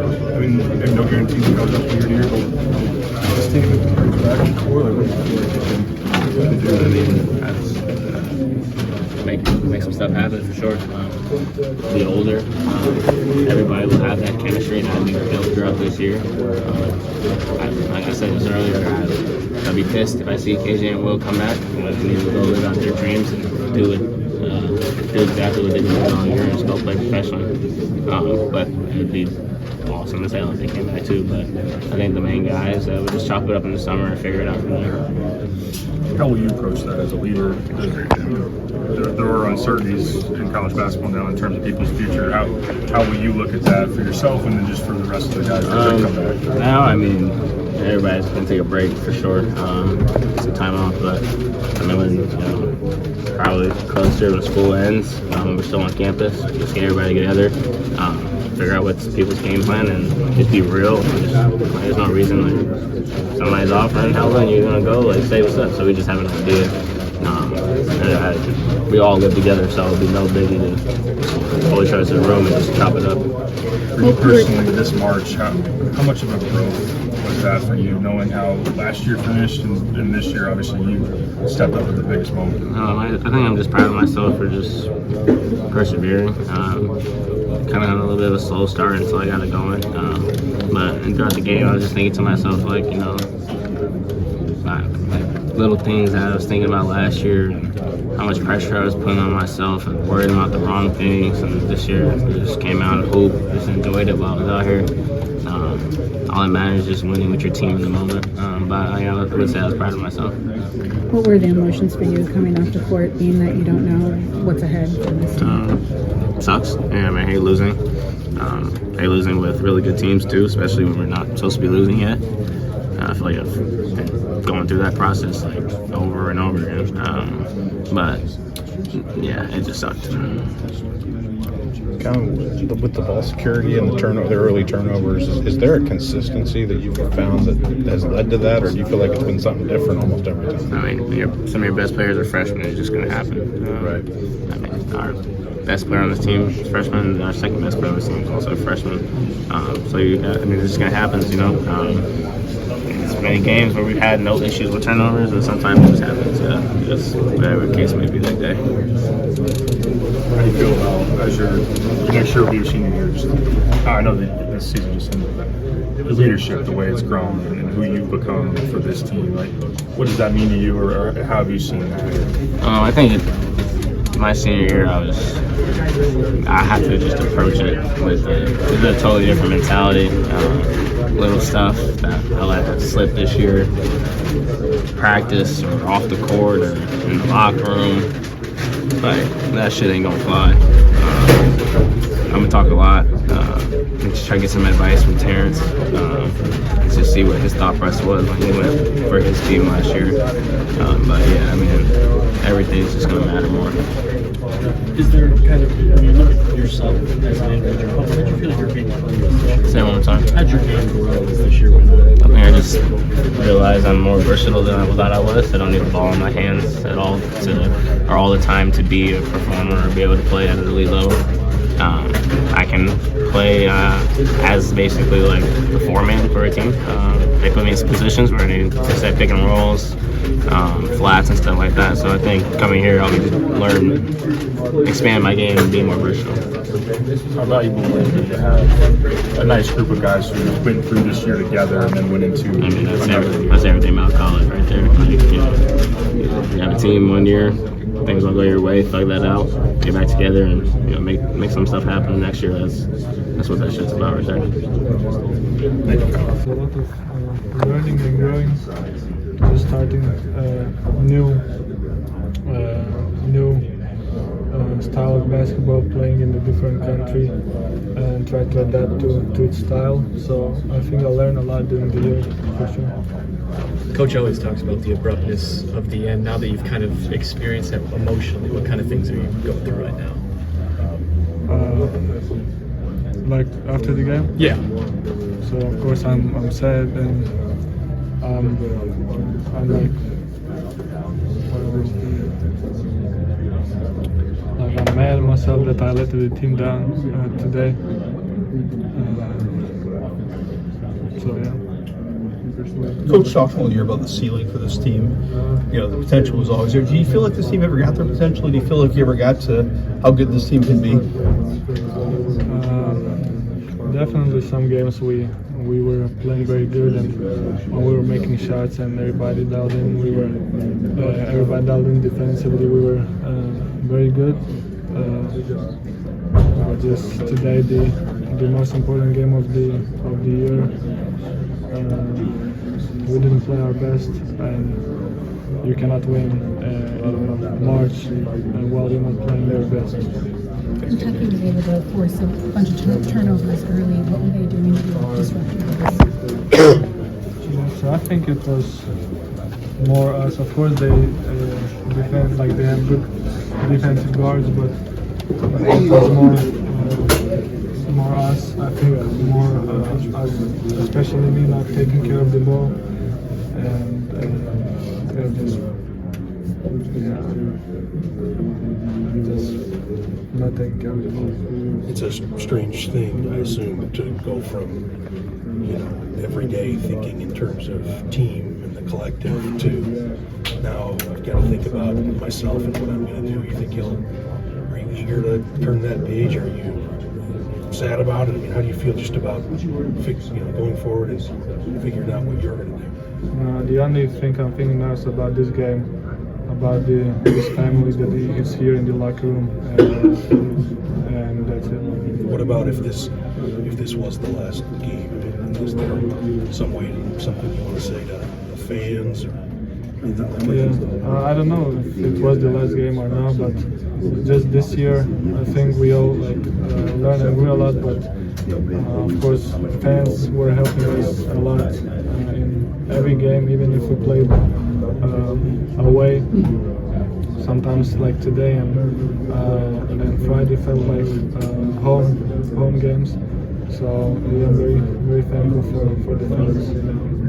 I mean, maybe no guarantees it goes up year to year, but this team brings back and forth. What do you do? I mean, make some stuff happen for sure. Be older. Everybody will have that chemistry that we built throughout this year. Like I said just earlier, I'll be pissed if I see KJ and Will come back and need to go live out their dreams and do exactly what they did all year and just go play professionally. But it'd be awesome as hell if they came back too. But I think the main guys would just chop it up in the summer and figure it out from there. How will you approach that as a leader? There are uncertainties in college basketball now in terms of people's future. How will you look at that for yourself and then just for the rest of the guys that come back? Now, I mean, everybody's going to take a break for sure, some time off. But I mean, when probably closer when school ends, we're still on campus. Just get everybody together, figure out what's people's game plan, and just be real. There's no reason like somebody's offering help and you're gonna go like say what's up. So we just have an idea. We all live together, so it'll be no biggie to pull each other to the room and just chop it up. For you personally, this March, how much of a growth was that for you, knowing how last year finished and this year, obviously, you stepped up at the biggest moment? I think I'm just proud of myself for just persevering. Kind of had a little bit of a slow start until I got it going. But throughout the game, I was just thinking to myself, like, you know, like little things that I was thinking about last year, and how much pressure I was putting on myself and worrying about the wrong things. And this year, I just came out and hooped, just enjoyed it while I was out here. All that matters is just winning with your team in the moment. But I would say I was proud of myself. What were the emotions for you coming off the court, being that you don't know what's ahead for this team? Sucks. Yeah, I mean, I hate losing. I hate losing with really good teams too, especially when we're not supposed to be losing yet. I feel like I've been going through that process like over and over again. But yeah, it just sucked. Kind of with the ball security and the early turnovers, is there a consistency that you've found that has led to that, or do you feel like it's been something different almost every time? I mean, some of your best players are freshmen. It's just going to happen. Right. I mean, our best player on this team is freshman, and our second best player on this team is also a freshman. So it's just going to happen, you know. There's many games where we've had no issues with turnovers, and sometimes it just happens. Just whatever the case may be that day. How do you feel about as your next year will be your senior year? I know that this season just ended, but the leadership, the way it's grown, and who you've become for this team. Like, what does that mean to you, or how have you seen that? I think my senior year, I had to just approach it with a totally different mentality. Little stuff that I let slip this year, practice or off the court or in the locker room. Like, that shit ain't gonna fly. I'm gonna talk a lot. Just try to get some advice from Terrence. To see what his thought process was when he went for his team last year. But yeah, I mean, everything's just gonna matter more. Is there kind of, when you look at yourself as an individual, how did you feel like your game grew this year? Say it one more time. How'd your game grow as this year went on? I think I just realized I'm more versatile than I thought I was. I don't need the ball in my hands at all or all the time to be a performer or be able to play at an elite level. I can play as basically like the foreman for a team. They put me in positions where they set pick and rolls, flats and stuff like that. So I think coming here, I'll expand my game and be more versatile. How valuable would it be to have a nice group of guys who went through this year together and then went into? I mean, that's everything about college right there. Like, you have a team 1 year, things don't go your way, thug that out, get back together, and make some stuff happen next year. That's what that shit's about right there. It's a lot of learning and growing, just starting new style of basketball, playing in a different country, and try to adapt to its style. So I think I'll learn a lot during the year, for sure. Coach always talks about the abruptness of the end. Now that you've kind of experienced that emotionally, what kind of things are you going through right now? Like after the game? Yeah. So of course I'm sad, and I'm like I'm mad at myself that I let the team down today. So yeah. Coach talked all year about the ceiling for this team. You know, the potential was always there. Do you feel like this team ever got their potential? Do you feel like you ever got to how good this team can be? Definitely some games we were playing very good, and when we were making shots and everybody dialed in, everybody dialed in defensively. We were very good. Just today, the most important game of the year. We didn't play our best, and you cannot win in March while you're not playing your best. Kentucky was able to force a bunch of turnovers early. What were they doing to disrupt this? So I think it was more us. Of course, they defend, like they have good defensive guards, but it was more us. I think more us, especially me, not taking care of the ball, and just not taking care of the ball. It's a strange thing, I assume, to go from, you know, every day thinking in terms of team and the collective to now I've got to think about myself and what I'm going to do. Are you eager to turn that page? Are you sad about it? I mean, how do you feel just about going forward and figuring out what you're going to do? The only thing I'm thinking now is about this game, about his family that is here in the locker room, and that's it. What about if this was the last game? Is there something you want to say to the fans or anything like that? Yeah, I don't know if it was the last game or not, but just this year, I think we all learned and grew a lot. But of course, fans were helping us a lot in every game, even if we played away. Sometimes like today and Friday felt like home games. So we are very, very thankful for the fans.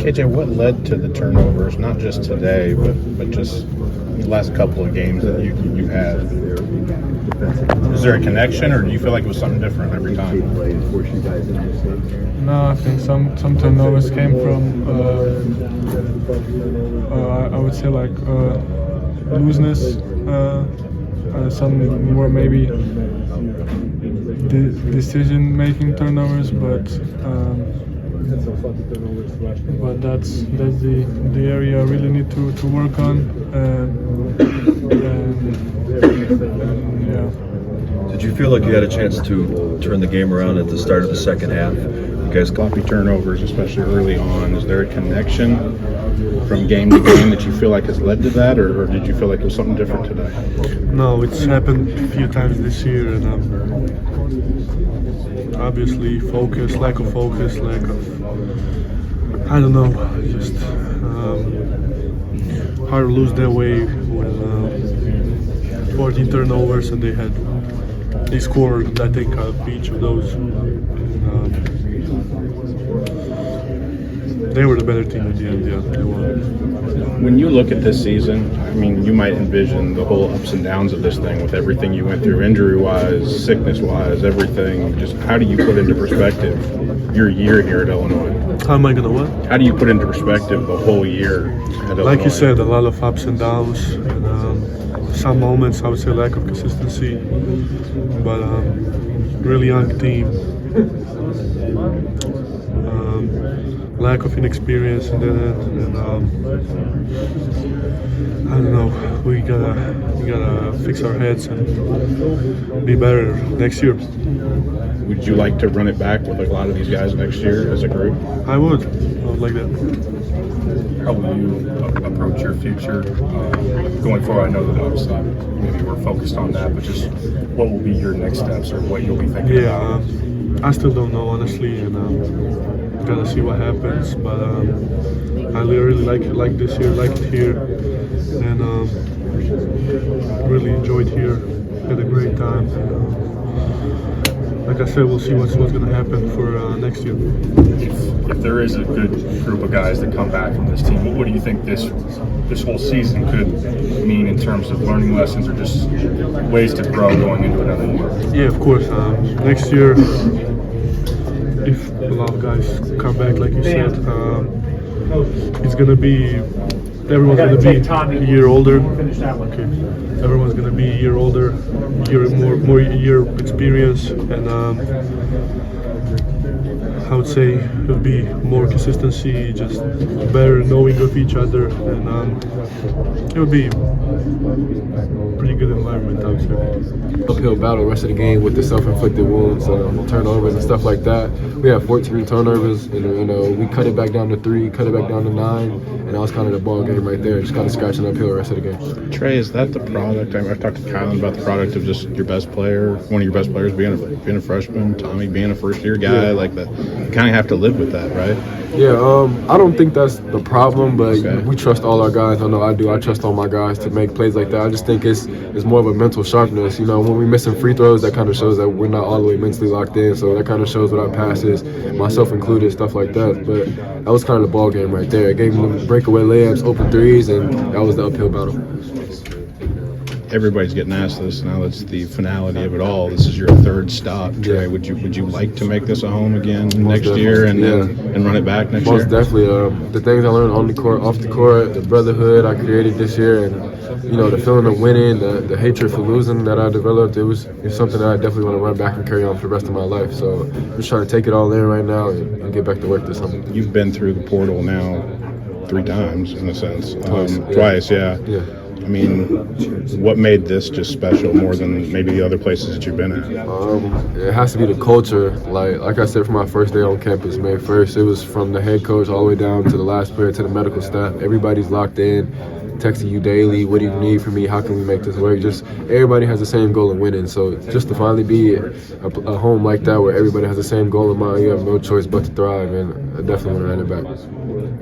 KJ, what led to the turnovers? Not just today, but just the last couple of games that you had. Is there a connection, or do you feel like it was something different every time? No, I think some turnovers came from I would say like looseness. Some were maybe decision-making turnovers, but that's the area I really need to work on. Yeah. Did you feel like you had a chance to turn the game around at the start of the second half? You guys Sloppy turnovers, especially early on. Is there a connection from game to game that you feel like has led to that, or did you feel like it was something different today? No, it's happened a few times this year, and obviously lack of focus, I don't know, just hard to lose that way when 14 turnovers and they scored, I think, each of those. They were the better team at the end, yeah, they were. When you look at this season, I mean, you might envision the whole ups and downs of this thing with everything you went through, injury-wise, sickness-wise, everything. Just how do you put into perspective your year here at Illinois? How am I going to what? How do you put into perspective the whole year at Illinois? Like you said, a lot of ups and downs, and some moments, I would say, lack of consistency, but really young team. Lack of inexperience in that end, and I don't know. We gotta fix our heads and be better next year. Would you like to run it back with a lot of these guys next year as a group? I would like that. How will you approach your future going forward? I know that obviously maybe we're focused on that, but just what will be your next steps or what you'll be thinking about? I still don't know, honestly, and gotta see what happens. But I really like this year, like it here, and really enjoyed here. Had a great time. Like I said, we'll see what's going to happen for next year. If there is a good group of guys that come back from this team, what do you think this whole season could mean in terms of learning lessons or just ways to grow going into another year? Yeah, of course. Next year, if a lot of guys come back, like you said, it's gonna be everyone's gonna be a year older. Okay, everyone's gonna be a year older, more year experience, and I would say it'll be more consistency, just better knowing of each other, and it would be a pretty good environment, I would say. Uphill battle rest of the game with the self-inflicted wounds, turnovers and stuff like that. We had 14 turnovers, and we cut it back down to 3, cut it back down to 9, and that was kind of the ball game right there. Just kind of scratching uphill the rest of the game. Trey, is that the product? I've talked to Kylan about the product of just your best player, one of your best players being a freshman, Tommy being a first-year guy, like that. You kind of have to live with that, right? Yeah, I don't think that's the problem, but we trust all our guys. I know I do. I trust all my guys to make plays like that. I just think it's more of a mental sharpness. When we're missing free throws, that kind of shows that we're not all the way mentally locked in. So that kind of shows what our pass is, myself included, stuff like that. But that was kind of the ball game right there. It gave them breakaway layups, open threes, and that was the uphill battle. Everybody's getting asked this now. That's the finality of it all. This is your third stop, Trey. Would you like to make this a home again next year and run it back next year? Most definitely. The things I learned on the court, off the court, the brotherhood I created this year, and the feeling of winning, the hatred for losing that I developed, it's something that I definitely want to run back and carry on for the rest of my life. So I'm just trying to take it all in right now and get back to work this summer. You've been through the portal now 3 times in a sense. Twice, yeah. I mean, what made this just special more than maybe the other places that you've been at? It has to be the culture. Like I said, from my first day on campus, May 1st, it was from the head coach all the way down to the last player to the medical staff. Everybody's locked in, texting you daily. What do you need from me? How can we make this work? Just everybody has the same goal of winning. So just to finally be a home like that where everybody has the same goal in mind, you have no choice but to thrive, and I definitely want to run it back.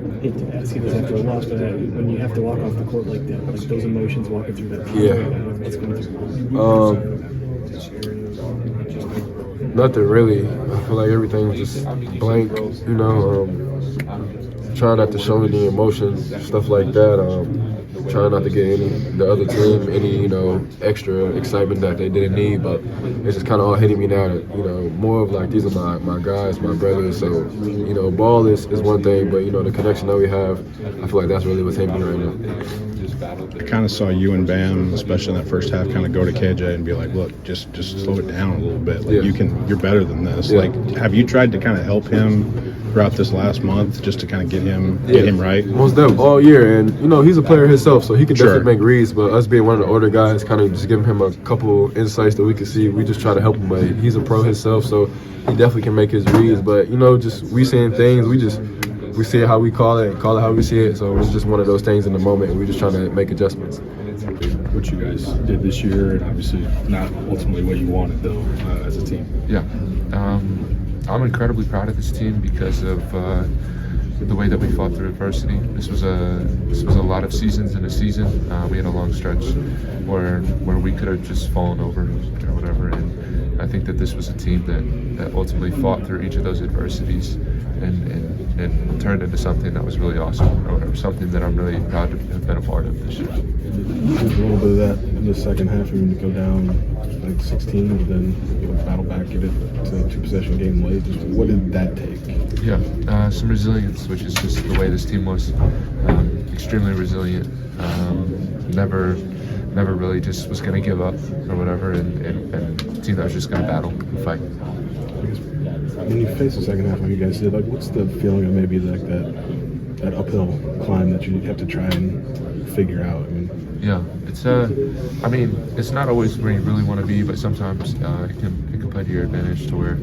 I hate to ask you this after a loss, but when you have to walk off the court like that, like those emotions walking through that. What's going through? Nothing really. I feel like everything was just blank. Trying not to show any emotion, stuff like that. Trying not to get the other team any extra excitement that they didn't need, but it's just kind of all hitting me now that more of like these are my guys, my brothers. So ball is one thing, but the connection that we have, I feel like that's really what's hitting me right now. I kind of saw you and Bam, especially in that first half, kind of go to KJ and be like, look, just slow it down a little bit. Like you're better than this. Like, have you tried to kind of help him throughout this last month just to kind of get him right? Most definitely, all year. And he's a player himself, so he can definitely make reads, but us being one of the older guys, kind of just giving him a couple insights that we can see. We just try to help him, but he's a pro himself, so he definitely can make his reads. But just we saying things, we see it how we call it how we see it. So it's just one of those things in the moment, and we're just trying to make adjustments. What you guys did this year, and obviously not ultimately what you wanted though as a team. Yeah, I'm incredibly proud of this team because of the way that we fought through adversity. This was a lot of seasons in a season. We had a long stretch where we could have just fallen over or whatever, and I think that this was a team that ultimately fought through each of those adversities and turned into something that was really awesome, or something that I'm really proud to have been a part of this year. There's a little bit of that in the second half. You go down like 16, but then battle back, get it to a 2-possession game late. Just what did that take? Yeah, some resilience, which is just the way this team was. Extremely resilient. Never really just was going to give up or whatever, and a team that was just going to battle and fight. When you face the second half like you guys did, like what's the feeling of maybe like that uphill climb that you have to try and figure out? Yeah, it's not always where you really want to be, but sometimes it can play to your advantage to where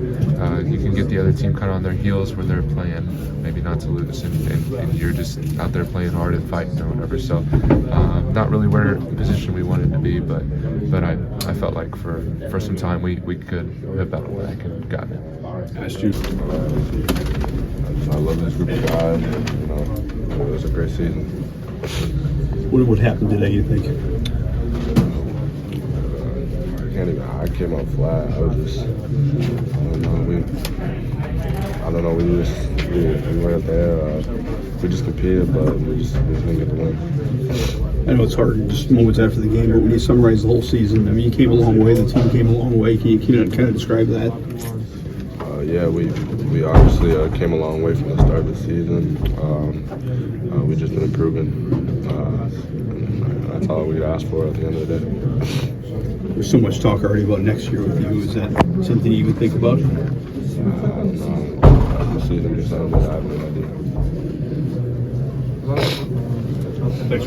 you can get the other team kind of on their heels where they're playing maybe not to lose, and you're just out there playing hard and fighting or whatever. So not really where the position we wanted to be, but I felt like for some time we could have battled back and gotten it. Asked you. I love this group of guys. It was a great season. What happened today, you think? I came out flat. I don't know. We weren't there. We just competed, but we just didn't get the win. I know it's hard just moments after the game, but when you summarize the whole season, you came a long way. The team came a long way. Can you kind of describe that? Yeah, we obviously came a long way from the start of the season. We've just been improving. That's all we could ask for at the end of the day. There's so much talk already about next year with you. Is that something you would think about? No, the season just ended. I have no idea. Thanks.